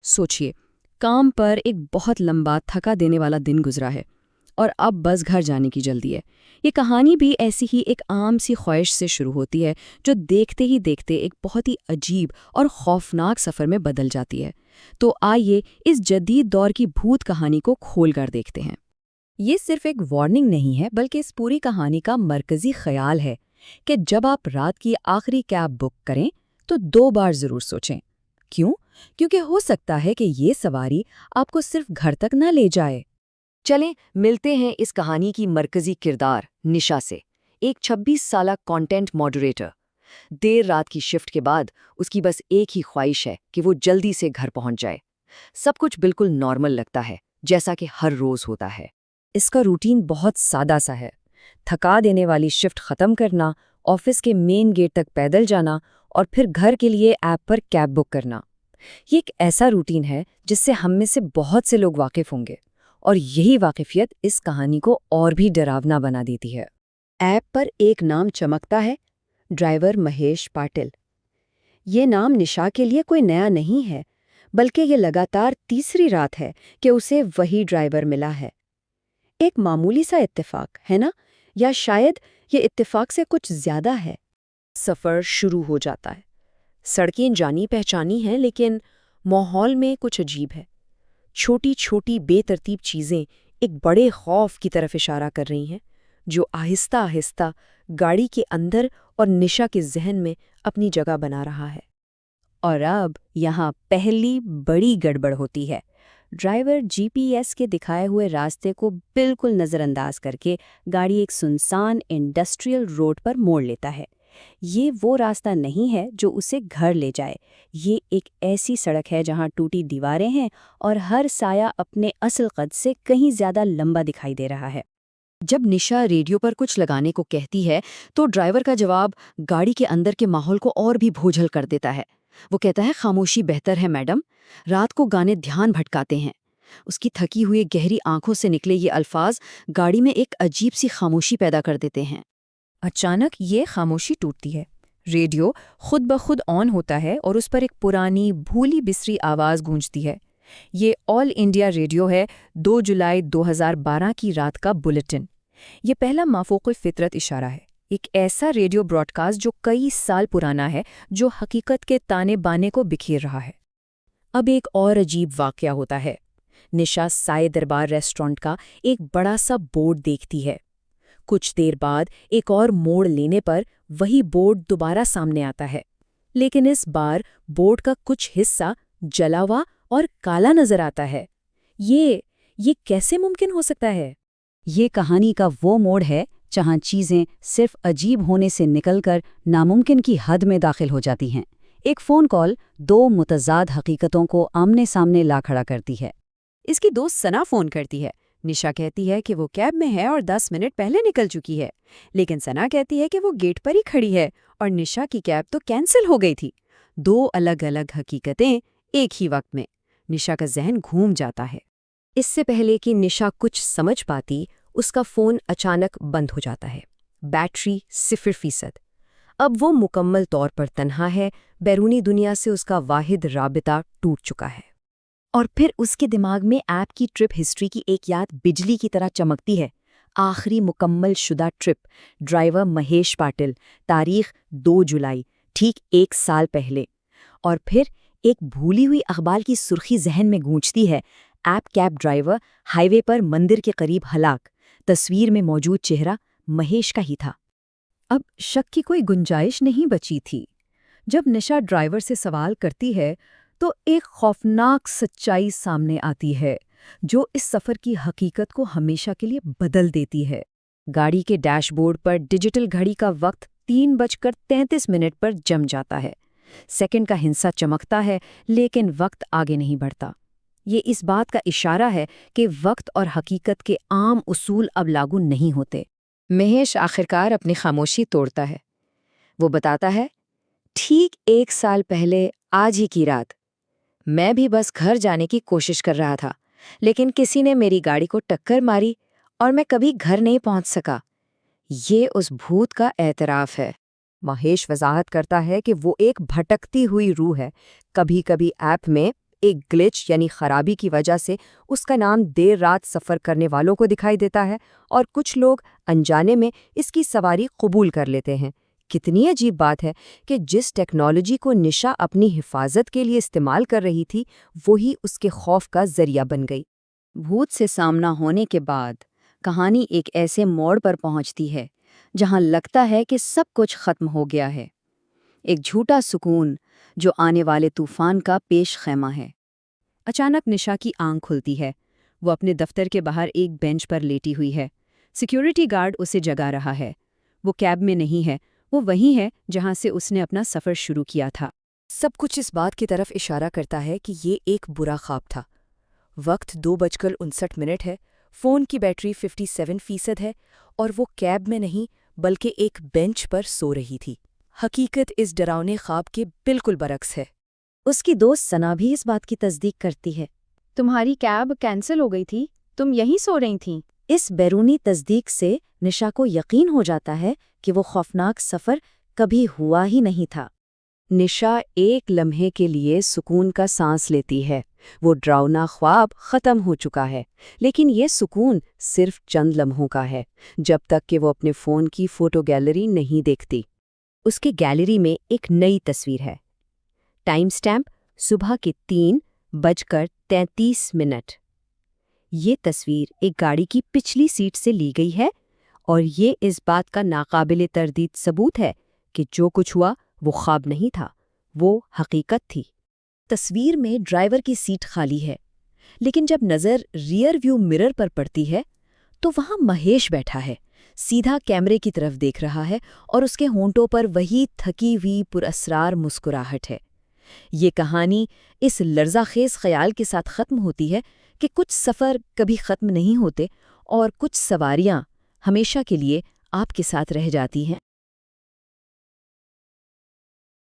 سوچئے، کام پر ایک بہت لمبا تھکا دینے والا دن گزرا ہے اور اب بس گھر جانے کی جلدی ہے۔ یہ کہانی بھی ایسی ہی ایک عام سی خواہش سے شروع ہوتی ہے جو دیکھتے ہی دیکھتے ایک بہت ہی عجیب اور خوفناک سفر میں بدل جاتی ہے۔ تو آئیے اس جدید دور کی بھوت کہانی کو کھول کر دیکھتے ہیں۔ یہ صرف ایک وارننگ نہیں ہے بلکہ اس پوری کہانی کا مرکزی خیال ہے کہ جب آپ رات کی آخری کیب بک کریں تو 2 بار ضرور سوچیں۔ کیوں؟ کیونکہ ہو سکتا ہے کہ یہ سواری آپ کو صرف گھر تک نہ لے جائے۔ چلیں ملتے ہیں اس کہانی کی مرکزی کردار نشا سے، ایک 26 سالہ کانٹینٹ ماڈریٹر۔ دیر رات کی شفٹ کے بعد اس کی بس ایک ہی خواہش ہے کہ وہ جلدی سے گھر پہنچ جائے۔ سب کچھ بالکل نارمل لگتا ہے، جیسا کہ ہر روز ہوتا ہے۔ اس کا روٹین بہت سادہ سا ہے، تھکا دینے والی شفٹ ختم کرنا، آفس کے مین گیٹ تک پیدل جانا اور پھر گھر کے لیے ایپ پر کیب بک کرنا۔ یہ ایک ایسا روٹین ہے جس سے ہم میں سے بہت سے لوگ واقف ہوں گے، اور یہی واقفیت اس کہانی کو اور بھی ڈراونا بنا دیتی ہے۔ ایپ پر ایک نام چمکتا ہے، ڈرائیور مہیش پاٹل۔ یہ نام نشا کے لیے کوئی نیا نہیں ہے، بلکہ یہ لگاتار تیسری رات ہے کہ اسے وہی ڈرائیور ملا ہے۔ ایک معمولی سا اتفاق ہے نا، یا شاید یہ اتفاق سے کچھ زیادہ ہے۔ سفر شروع ہو جاتا ہے۔ سڑکیں جانی پہچانی ہیں لیکن ماحول میں کچھ عجیب ہے۔ چھوٹی چھوٹی بے ترتیب چیزیں ایک بڑے خوف کی طرف اشارہ کر رہی ہیں جو آہستہ آہستہ گاڑی کے اندر اور نشا کے ذہن میں اپنی جگہ بنا رہا ہے۔ اور اب یہاں پہلی بڑی گڑبڑ ہوتی ہے۔ ڈرائیور جی پی ایس کے دکھائے ہوئے راستے کو بالکل نظر انداز کر کے گاڑی ایک سنسان انڈسٹریل روڈ پر موڑ لیتا ہے۔ یہ وہ راستہ نہیں ہے جو اسے گھر لے جائے، یہ ایک ایسی سڑک ہے جہاں ٹوٹی دیواریں ہیں اور ہر سایہ اپنے اصل قد سے کہیں زیادہ لمبا دکھائی دے رہا ہے۔ جب نشا ریڈیو پر کچھ لگانے کو کہتی ہے تو ڈرائیور کا جواب گاڑی کے اندر کے ماحول کو اور بھی بوجھل کر دیتا ہے۔ وہ کہتا ہے خاموشی بہتر ہے میڈم۔ رات کو گانے دھیان بھٹکاتے ہیں۔ اس کی تھکی ہوئی گہری آنکھوں سے نکلے یہ الفاظ گاڑی میں ایک عجیب سی خاموشی پیدا کر دیتے ہیں۔ اچانک یہ خاموشی ٹوٹتی ہے۔ ریڈیو خود بخود آن ہوتا ہے اور اس پر ایک پرانی بھولی بسری آواز گونجتی ہے۔ یہ آل انڈیا ریڈیو ہے، 2 جولائی 2012 کی رات کا بلیٹن۔ یہ پہلا مافوق الفطرت اشارہ ہے، ایک ایسا ریڈیو براڈ کاسٹ جو کئی سال پرانا ہے، جو حقیقت کے تانے بانے کو بکھیر رہا ہے۔ اب ایک اور عجیب واقعہ ہوتا ہے۔ نشا سائے دربار ریسٹورانٹ کا ایک بڑا سا بورڈ دیکھتی ہے۔ کچھ دیر بعد ایک اور موڑ لینے پر وہی بورڈ دوبارہ سامنے آتا ہے، لیکن اس بار بورڈ کا کچھ حصہ جلا ہوا اور کالا نظر آتا ہے۔ یہ کیسے ممکن ہو سکتا ہے؟ یہ کہانی کا وہ موڑ ہے جہاں چیزیں صرف عجیب ہونے سے نکل کر ناممکن کی حد میں داخل ہو جاتی ہیں۔ ایک فون کال 2 متضاد حقیقتوں کو آمنے سامنے لا کھڑا کرتی ہے۔ اس کی دوست ثنا فون کرتی ہے۔ نشا کہتی ہے کہ وہ کیب میں ہے اور 10 منٹ پہلے نکل چکی ہے، لیکن ثنا کہتی ہے کہ وہ گیٹ پر ہی کھڑی ہے اور نشا کی کیب تو کینسل ہو گئی تھی۔ 2 الگ الگ حقیقتیں ایک ہی وقت میں۔ نشا کا ذہن گھوم جاتا ہے۔ اس سے پہلے کہ نشا کچھ سمجھ پاتی، اس کا فون اچانک بند ہو جاتا ہے۔ بیٹری 0%۔ اب وہ مکمل طور پر تنہا ہے، بیرونی دنیا سے اس کا واحد رابطہ ٹوٹ چکا ہے۔ اور پھر اس کے دماغ میں ایپ کی ٹرپ ہسٹری کی ایک یاد بجلی کی طرح چمکتی ہے۔ آخری مکمل شدہ ٹرپ، ڈرائیور مہیش پاٹل، تاریخ 2 جولائی، ٹھیک 1 سال پہلے۔ اور پھر ایک بھولی ہوئی اخبار کی سرخی ذہن میں گونجتی ہے، ایپ کیب ڈرائیور ہائی وے پر مندر کے قریب ہلاک، تصویر میں موجود چہرہ مہیش کا ہی تھا۔ اب شک کی کوئی گنجائش نہیں بچی تھی۔ جب نشا ڈرائیور سے سوال کرتی ہے تو ایک خوفناک سچائی سامنے آتی ہے جو اس سفر کی حقیقت کو ہمیشہ کے لیے بدل دیتی ہے۔ گاڑی کے ڈیش بورڈ پر ڈیجیٹل گھڑی کا وقت 3:33 پر جم جاتا ہے۔ سیکنڈ کا ہنسا چمکتا ہے لیکن وقت آگے نہیں بڑھتا۔ یہ اس بات کا اشارہ ہے کہ وقت اور حقیقت کے عام اصول اب لاگو نہیں ہوتے۔ مہیش آخرکار اپنی خاموشی توڑتا ہے۔ وہ بتاتا ہے، ٹھیک 1 سال پہلے آج ہی کی رات میں بھی بس گھر جانے کی کوشش کر رہا تھا، لیکن کسی نے میری گاڑی کو ٹکر ماری اور میں کبھی گھر نہیں پہنچ سکا۔ یہ اس بھوت کا اعتراف ہے۔ مہیش وضاحت کرتا ہے کہ وہ ایک بھٹکتی ہوئی روح ہے، کبھی کبھی ایپ میں ایک گلچ یعنی خرابی کی وجہ سے اس کا نام دیر رات سفر کرنے والوں کو دکھائی دیتا ہے اور کچھ لوگ انجانے میں اس کی سواری قبول کر لیتے ہیں۔ کتنی عجیب بات ہے کہ جس ٹیکنالوجی کو نشا اپنی حفاظت کے لیے استعمال کر رہی تھی وہی اس کے خوف کا ذریعہ بن گئی۔ بھوت سے سامنا ہونے کے بعد کہانی ایک ایسے موڑ پر پہنچتی ہے جہاں لگتا ہے کہ سب کچھ ختم ہو گیا ہے، ایک جھوٹا سکون جو آنے والے طوفان کا پیش خیمہ ہے۔ اچانک نشا کی آنکھ کھلتی ہے۔ وہ اپنے دفتر کے باہر ایک بینچ پر لیٹی ہوئی ہے۔ سیکیورٹی گارڈ اسے جگا رہا ہے۔ وہ کیب میں نہیں ہے، وہ وہیں ہے جہاں سے اس نے اپنا سفر شروع کیا تھا۔ سب کچھ اس بات کی طرف اشارہ کرتا ہے کہ یہ ایک برا خواب تھا۔ وقت 2:59 ہے، فون کی بیٹری 57% ہے اور وہ کیب میں نہیں بلکہ ایک بینچ پر سو رہی تھی۔ حقیقت اس ڈراؤنے خواب کے بالکل برعکس ہے۔ اس کی دوست ثنا بھی اس بات کی تصدیق کرتی ہے۔ تمہاری کیب کینسل ہو گئی تھی، تم یہیں سو رہی تھیں۔ اس بیرونی تصدیق سے نشا کو یقین ہو جاتا ہے کہ وہ خوفناک سفر کبھی ہوا ہی نہیں تھا۔ نشا ایک لمحے کے لیے سکون کا سانس لیتی ہے۔ وہ ڈراؤنا خواب ختم ہو چکا ہے، لیکن یہ سکون صرف چند لمحوں کا ہے، جب تک کہ وہ اپنے فون کی فوٹو گیلری نہیں دیکھتی۔ اس کی گیلری میں ایک نئی تصویر ہے۔ ٹائم سٹیمپ صبح کے 3:33۔ یہ تصویر ایک گاڑی کی پچھلی سیٹ سے لی گئی ہے اور یہ اس بات کا ناقابل تردید ثبوت ہے کہ جو کچھ ہوا وہ خواب نہیں تھا، وہ حقیقت تھی۔ تصویر میں ڈرائیور کی سیٹ خالی ہے، لیکن جب نظر ریئر ویو مرر پر پڑتی ہے تو وہاں مہیش بیٹھا ہے، سیدھا کیمرے کی طرف دیکھ رہا ہے اور اس کے ہونٹوں پر وہی تھکی ہوئی پراسرار مسکراہٹ ہے۔ یہ کہانی اس لرزہ خیز خیال کے ساتھ ختم ہوتی ہے کہ کچھ سفر کبھی ختم نہیں ہوتے اور کچھ سواریاں ہمیشہ کے لیے آپ کے ساتھ رہ جاتی ہیں۔